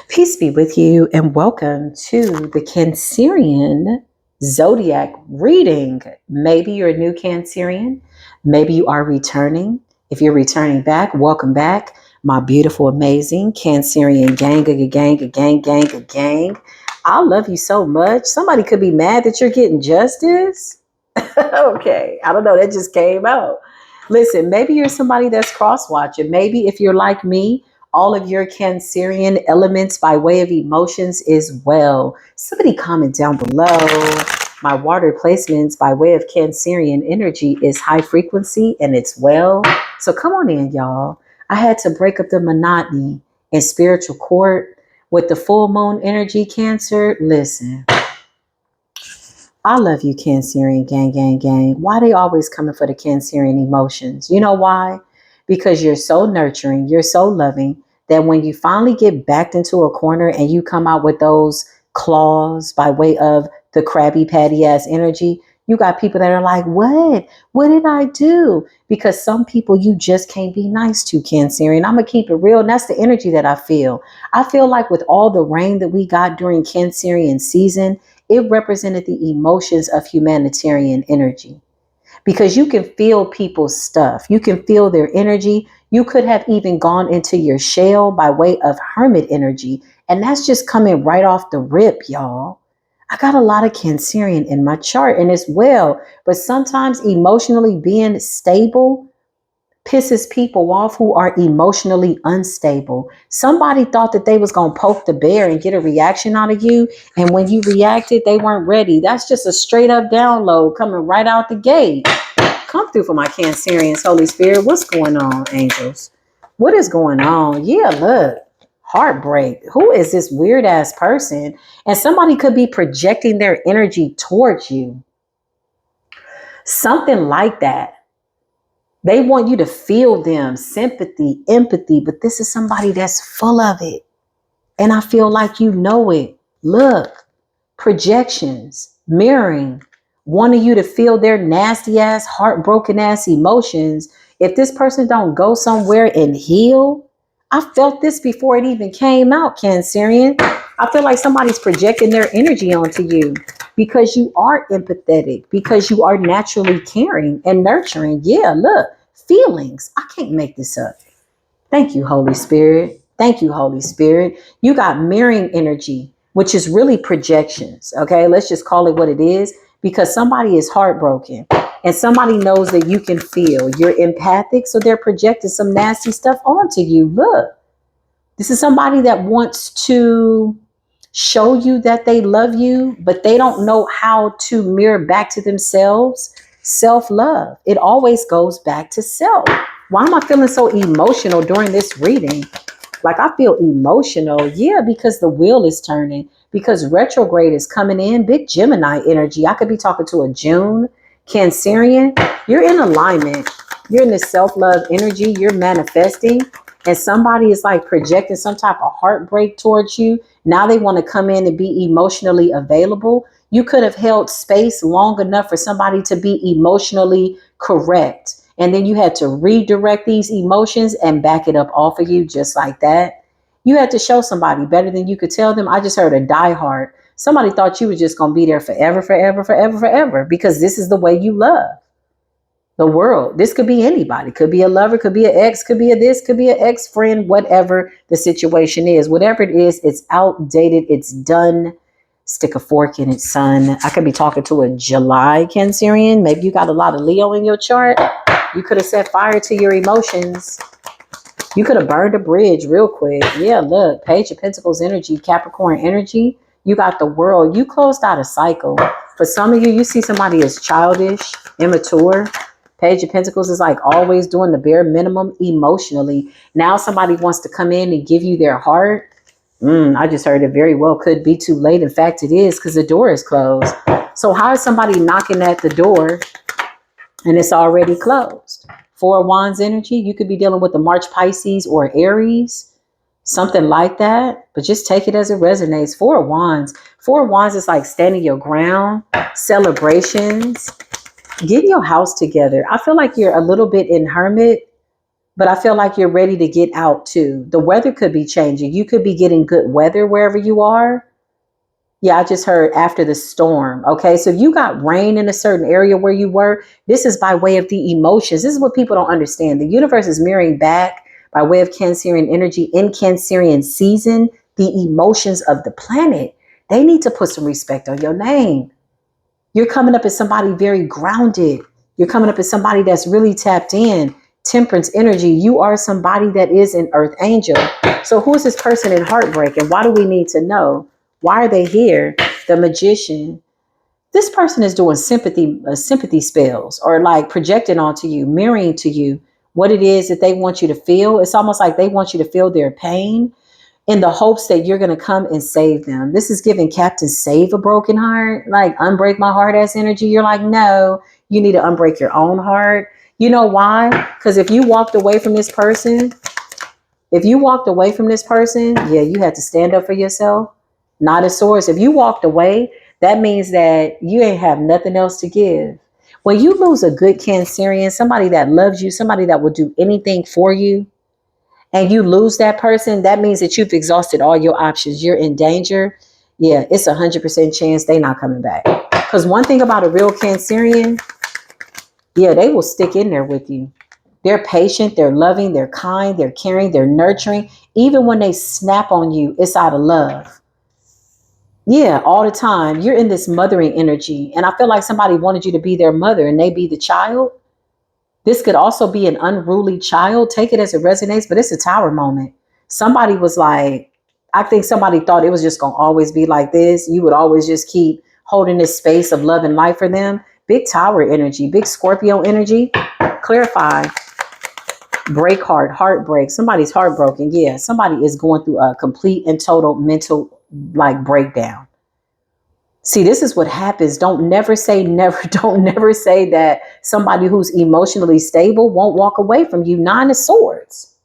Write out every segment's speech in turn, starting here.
Peace be with you and welcome to the Cancerian Zodiac reading. Maybe you're a new Cancerian. Maybe you are returning. If you're returning back, welcome back. My beautiful, amazing Cancerian gang. I love you so much. Somebody could be mad that you're getting justice. Okay, I don't know. That just came out. Listen, maybe you're somebody that's cross-watching. Maybe if you're like me, all of your Cancerian elements by way of emotions is well. Somebody comment down below. My water placements by way of Cancerian energy is high frequency and it's well. So come on in, y'all. I had to break up the monotony in spiritual court with the full moon energy, Cancer. Listen. I love you, Cancerian gang. Why they always coming for the Cancerian emotions? You know why? Because you're so nurturing, you're so loving that when you finally get backed into a corner and you come out with those claws by way of the Krabby Patty ass energy, you got people that are like, what? What did I do? Because some people you just can't be nice to, Cancerian. I'm going to keep it real. And that's the energy that I feel. I feel like with all the rain that we got during Cancerian season, it represented the emotions of humanitarian energy because you can feel people's stuff. You can feel their energy. You could have even gone into your shell by way of hermit energy. And that's just coming right off the rip, y'all. I got a lot of Cancerian in my chart and it's well, but sometimes emotionally being stable pisses people off who are emotionally unstable. Somebody thought that they was going to poke the bear and get a reaction out of you. And when you reacted, they weren't ready. That's just a straight up download coming right out the gate. Come through for my Cancerians, Holy Spirit. What's going on, angels? What is going on? Yeah, look. Heartbreak. Who is this weird ass person? And somebody could be projecting their energy towards you. Something like that. They want you to feel them, sympathy, empathy, but this is somebody that's full of it. And I feel like you know it. Look, projections, mirroring, wanting you to feel their nasty ass, heartbroken ass emotions. If this person don't go somewhere and heal, I felt this before it even came out, Cancerian. I feel like somebody's projecting their energy onto you because you are empathetic, because you are naturally caring and nurturing. Yeah, look, feelings. I can't make this up. Thank you, Holy Spirit. Thank you, Holy Spirit. You got mirroring energy, which is really projections. Okay, let's just call it what it is because somebody is heartbroken and somebody knows that you can feel. You're empathic, so they're projecting some nasty stuff onto you. Look, this is somebody that wants to show you that they love you, but they don't know how to mirror back to themselves self-love. It always goes back to self. Why am I feeling so emotional during this reading? Like I feel emotional. Yeah, because the wheel is turning, because retrograde is coming in, big Gemini energy. I could be talking to a June Cancerian. You're in alignment. You're in this self-love energy. You're manifesting. And somebody is like projecting some type of heartbreak towards you. Now they want to come in and be emotionally available. You could have held space long enough for somebody to be emotionally correct. And then you had to redirect these emotions and back it up off of you just like that. You had to show somebody better than you could tell them. I just heard a diehard. Somebody thought you were just going to be there forever, because this is the way you love the world. This could be anybody. Could be a lover, could be an ex, could be a this, could be an ex-friend, whatever the situation is. Whatever it is, it's outdated. It's done. Stick a fork in it, son. I could be talking to a July Cancerian. Maybe you got a lot of Leo in your chart. You could have set fire to your emotions. You could have burned a bridge real quick. Yeah, look, Page of Pentacles energy, Capricorn energy. You got the world. You closed out a cycle. For some of you, you see somebody as childish, immature. Page of Pentacles is like always doing the bare minimum emotionally. Now somebody wants to come in and give you their heart. I just heard it very well could be too late. In fact, it is because the door is closed. So how is somebody knocking at the door and it's already closed? Four of Wands energy. You could be dealing with the March Pisces or Aries, something like that. But just take it as it resonates. Four of Wands. Four of Wands is like standing your ground, celebrations. Get your house together. I feel like you're a little bit in hermit But I feel like you're ready to get out too. The weather could be changing. You could be getting good weather wherever you are. Yeah, I just heard after the storm. Okay, so if you got rain in a certain area where you were, this is by way of the emotions. This is what people don't understand. The universe is mirroring back by way of Cancerian energy in Cancerian season, the emotions of the planet. They need to put some respect on your name. You're coming up as somebody very grounded. You're coming up as somebody that's really tapped in. Temperance energy. You are somebody that is an earth angel. So who is this person in heartbreak, and why do we need to know? Why are they here? The Magician. This person is doing sympathy spells, or like projecting onto you, mirroring to you what it is that they want you to feel. It's almost like they want you to feel their pain in the hopes that you're going to come and save them. This is giving Captain Save a Broken Heart, like unbreak my heart ass energy. You're like, no, you need to unbreak your own heart. You know why? Because if you walked away from this person, yeah, you had to stand up for yourself. Not a source. If you walked away, that means that you ain't have nothing else to give. When you lose a good Cancerian, somebody that loves you, somebody that will do anything for you, and you lose that person, that means that you've exhausted all your options. You're in danger. Yeah, it's 100% chance they not coming back. Because one thing about a real Cancerian, yeah, they will stick in there with you. They're patient, they're loving, they're kind, they're caring, they're nurturing. Even when they snap on you, it's out of love. Yeah, all the time. You're in this mothering energy. And I feel like somebody wanted you to be their mother and they be the child. This could also be an unruly child. Take it as it resonates, but it's a tower moment. Somebody was like, I think somebody thought it was just going to always be like this. You would always just keep holding this space of love and light for them. Big tower energy, big Scorpio energy. Clarify. Break heart, heartbreak. Somebody's heartbroken. Yeah, somebody is going through a complete and total mental like breakdown. See, this is what happens. Don't never say never. Don't never say that somebody who's emotionally stable won't walk away from you. Nine of Swords.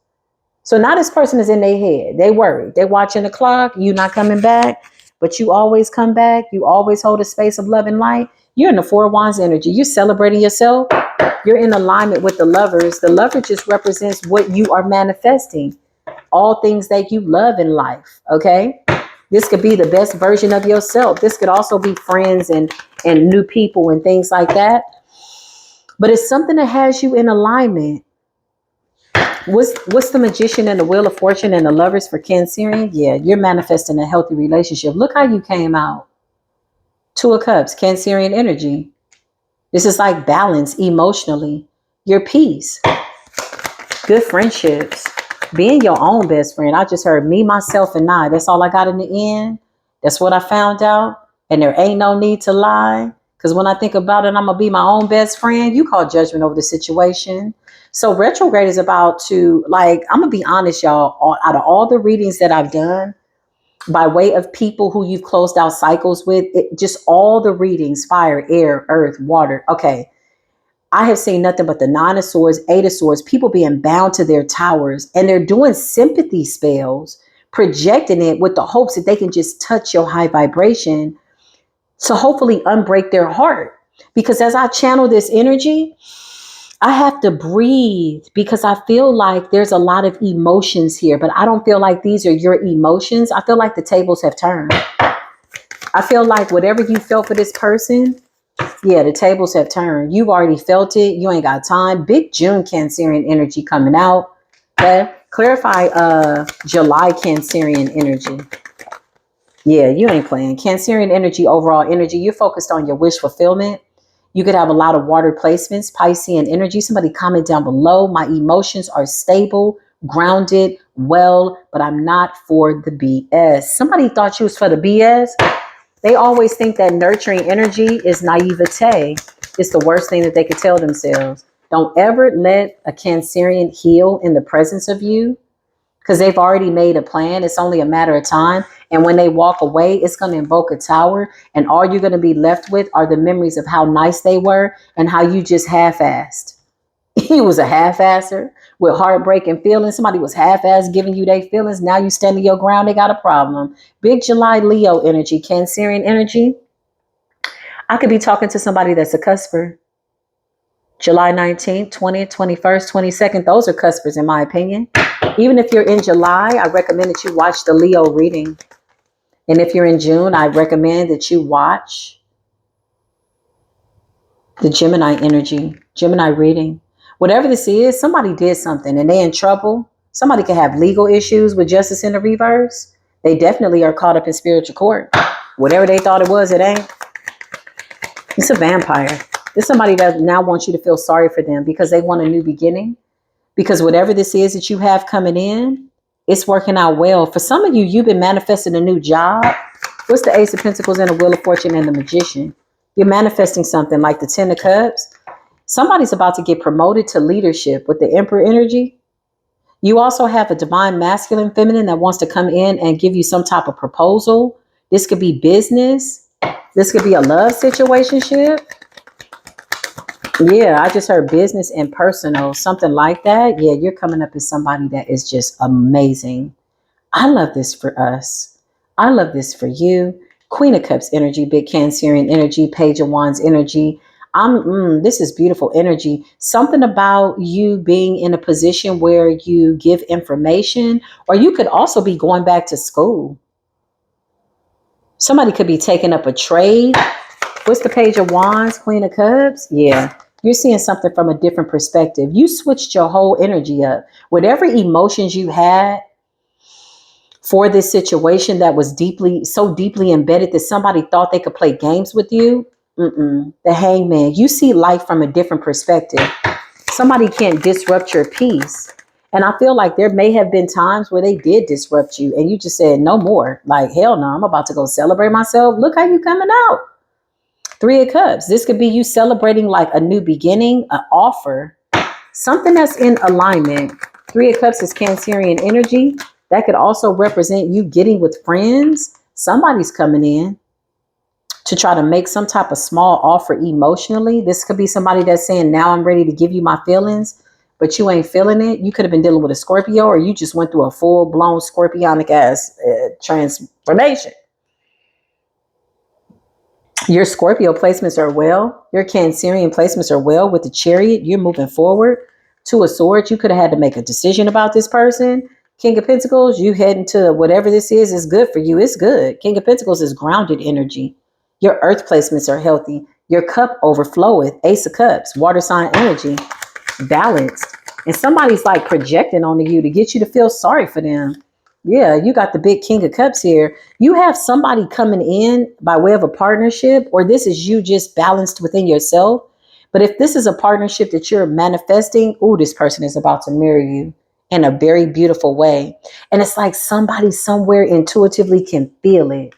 So now this person is in their head. They worried. They're watching the clock. You not coming back, but you always come back. You always hold a space of love and light. You're in the Four of Wands energy. You're celebrating yourself. You're in alignment with the Lovers. The Lover just represents what you are manifesting. All things that you love in life. Okay. This could be the best version of yourself. This could also be friends and new people and things like that. But it's something that has you in alignment. What's the Magician and the Wheel of Fortune and the Lovers for Cancerian? Yeah, you're manifesting a healthy relationship. Look how you came out. Two of Cups, Cancerian energy. This is like balance emotionally. Your peace. Good friendships. Being your own best friend. I just heard me, myself, and I. That's all I got in the end. That's what I found out. And there ain't no need to lie. Because when I think about it, I'm going to be my own best friend. You call judgment over the situation. So retrograde is about to, like, I'm going to be honest, y'all. Out of all the readings that I've done, by way of people who you've closed out cycles with, just all the readings, fire, air, earth, water. Okay. I have seen nothing but the Nine of Swords, Eight of Swords, people being bound to their towers, and they're doing sympathy spells, projecting it with the hopes that they can just touch your high vibration to hopefully unbreak their heart. Because as I channel this energy, I have to breathe because I feel like there's a lot of emotions here, but I don't feel like these are your emotions. I feel like the tables have turned. I feel like whatever you felt for this person, yeah, the tables have turned. You've already felt it. You ain't got time. Big June Cancerian energy coming out. Okay. Clarify July Cancerian energy. Yeah, you ain't playing. Cancerian energy, overall energy. You're focused on your wish fulfillment. You could have a lot of water placements, Piscean energy. Somebody comment down below. My emotions are stable, grounded, well, but I'm not for the BS. Somebody thought you was for the BS. They always think that nurturing energy is naivete. It's the worst thing that they could tell themselves. Don't ever let a Cancerian heal in the presence of you because they've already made a plan. It's only a matter of time. And when they walk away, it's going to invoke a tower. And all you're going to be left with are the memories of how nice they were and how you just half-assed. He was a half-asser with heartbreak and feelings. Somebody was half-assed giving you their feelings. Now you standing your ground. They got a problem. Big July Leo energy, Cancerian energy. I could be talking to somebody that's a cusper. July 19th, 20th, 21st, 22nd. Those are cuspers, in my opinion. Even if you're in July, I recommend that you watch the Leo reading. And if you're in June, I recommend that you watch the Gemini energy, Gemini reading. Whatever this is, somebody did something and they're in trouble. Somebody could have legal issues with justice in the reverse. They definitely are caught up in spiritual court. Whatever they thought it was, it ain't. It's a vampire. It's somebody that now wants you to feel sorry for them because they want a new beginning. Because whatever this is that you have coming in, it's working out well. For some of you, you've been manifesting a new job. What's the Ace of Pentacles and the Wheel of Fortune and the Magician? You're manifesting something like the Ten of Cups. Somebody's about to get promoted to leadership with the Emperor energy. You also have a divine masculine feminine that wants to come in and give you some type of proposal. This could be business. This could be a love situationship. Yeah, I just heard business and personal, something like that. Yeah, you're coming up as somebody that is just amazing. I love this for us. I love this for you. Queen of Cups energy, big Cancerian energy, Page of Wands energy. This is beautiful energy. Something about you being in a position where you give information, or you could also be going back to school. Somebody could be taking up a trade. What's the Page of Wands, Queen of Cups? Yeah, you're seeing something from a different perspective. You switched your whole energy up. Whatever emotions you had for this situation that was so deeply embedded that somebody thought they could play games with you. The Hangman. You see life from a different perspective. Somebody can't disrupt your peace. And I feel like there may have been times where they did disrupt you and you just said, no more. Like, hell no, I'm about to go celebrate myself. Look how you coming out. Three of Cups. This could be you celebrating like a new beginning, an offer, something that's in alignment. Three of Cups is Cancerian energy. That could also represent you getting with friends. Somebody's coming in to try to make some type of small offer emotionally. This could be somebody that's saying, now I'm ready to give you my feelings, but you ain't feeling it. You could have been dealing with a Scorpio, or you just went through a full-blown scorpionic ass transformation. Your Scorpio placements are well. Your Cancerian placements are well with the Chariot. You're moving forward. Two of Swords, you could have had to make a decision about this person. King of Pentacles, you head into whatever this is good for you. It's good. King of Pentacles is grounded energy. Your earth placements are healthy. Your cup overfloweth. Ace of Cups, water sign energy, balanced. And somebody's like projecting onto you to get you to feel sorry for them. Yeah, you got the big King of Cups here. You have somebody coming in by way of a partnership, or this is you just balanced within yourself. But if this is a partnership that you're manifesting, this person is about to marry you in a very beautiful way. And it's like somebody somewhere intuitively can feel it,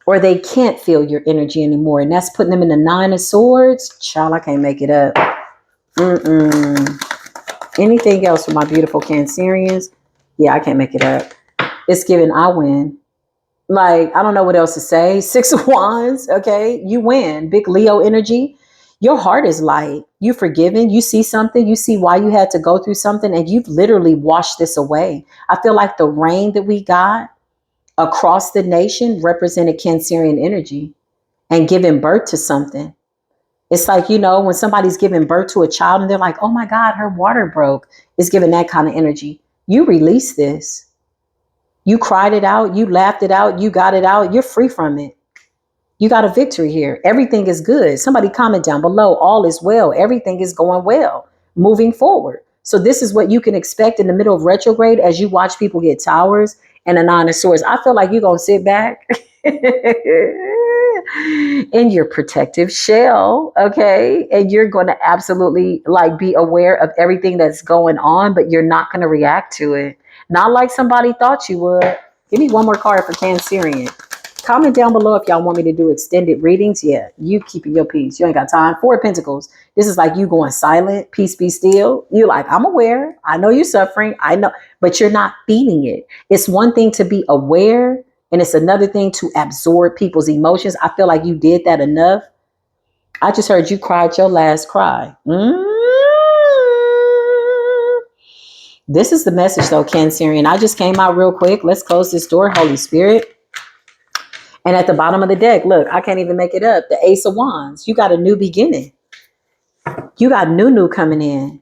or they can't feel your energy anymore. And that's putting them in the Nine of Swords. Child, I can't make it up. Anything else for my beautiful Cancerians? Yeah, I can't make it up. It's giving I win. Like, I don't know what else to say. Six of Wands, okay? You win. Big Leo energy. Your heart is light. You're forgiven. You see something. You see why you had to go through something, and you've literally washed this away. I feel like the rain that we got across the nation represented Cancerian energy and giving birth to something. It's like, when somebody's giving birth to a child and they're like, oh my God, her water broke. It's giving that kind of energy. You release this. You cried it out. You laughed it out. You got it out. You're free from it. You got a victory here. Everything is good. Somebody comment down below. All is well. Everything is going well. Moving forward. So this is what you can expect in the middle of retrograde as you watch people get towers and a Nine of Swords. I feel like you're going to sit back in your protective shell, okay? And you're going to absolutely be aware of everything that's going on, but you're not going to react to it. Not like somebody thought you would. Give me one more card for Cancerian. Comment down below if y'all want me to do extended readings. Yeah, you keeping your peace. You ain't got time. Four of Pentacles. This is like you going silent. Peace be still. You're like, I'm aware. I know you're suffering. I know, but you're not feeling it. It's one thing to be aware, and it's another thing to absorb people's emotions. I feel like you did that enough. I just heard you cried your last cry. This is the message though, Cancerian. I just came out real quick. Let's close this door, Holy Spirit. And at the bottom of the deck, look, I can't even make it up. The Ace of Wands. You got a new beginning. You got new coming in.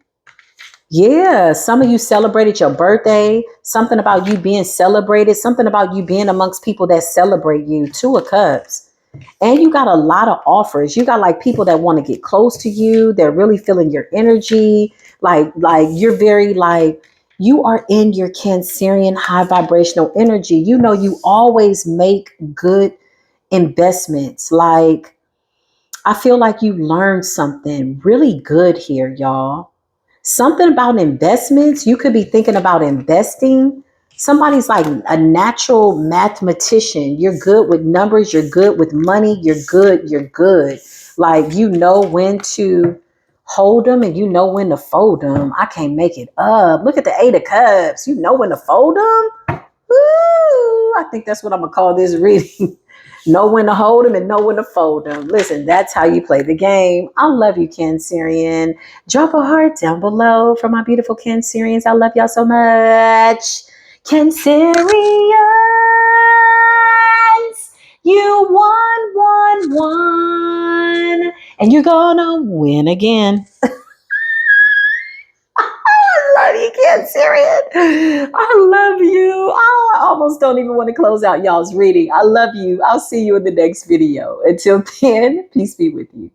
Yeah, some of you celebrated your birthday, something about you being celebrated, something about you being amongst people that celebrate you. Two of Cups. And you got a lot of offers. You got like people that want to get close to you. They're really feeling your energy. Like you're very like, you are in your Cancerian high vibrational energy. You know, you always make good investments. Like, I feel like you learned something really good here, y'all. Something about investments. You could be thinking about investing. Somebody's like a natural mathematician. You're good with numbers. You're good with money. You're good. You're good. Like, you know when to hold them and you know when to fold them. I can't make it up. Look at the Eight of Cups. You know when to fold them. Woo! I think that's what I'm going to call this reading. Know when to hold them and know when to fold them. Listen, that's how you play the game. I love you, Cancerian. Drop a heart down below for my beautiful Cancerians. I love y'all so much. Cancerians, you won. And you're gonna win again. I love you, Cancerian. I love you. I almost don't even want to close out y'all's reading. I love you. I'll see you in the next video. Until then, peace be with you.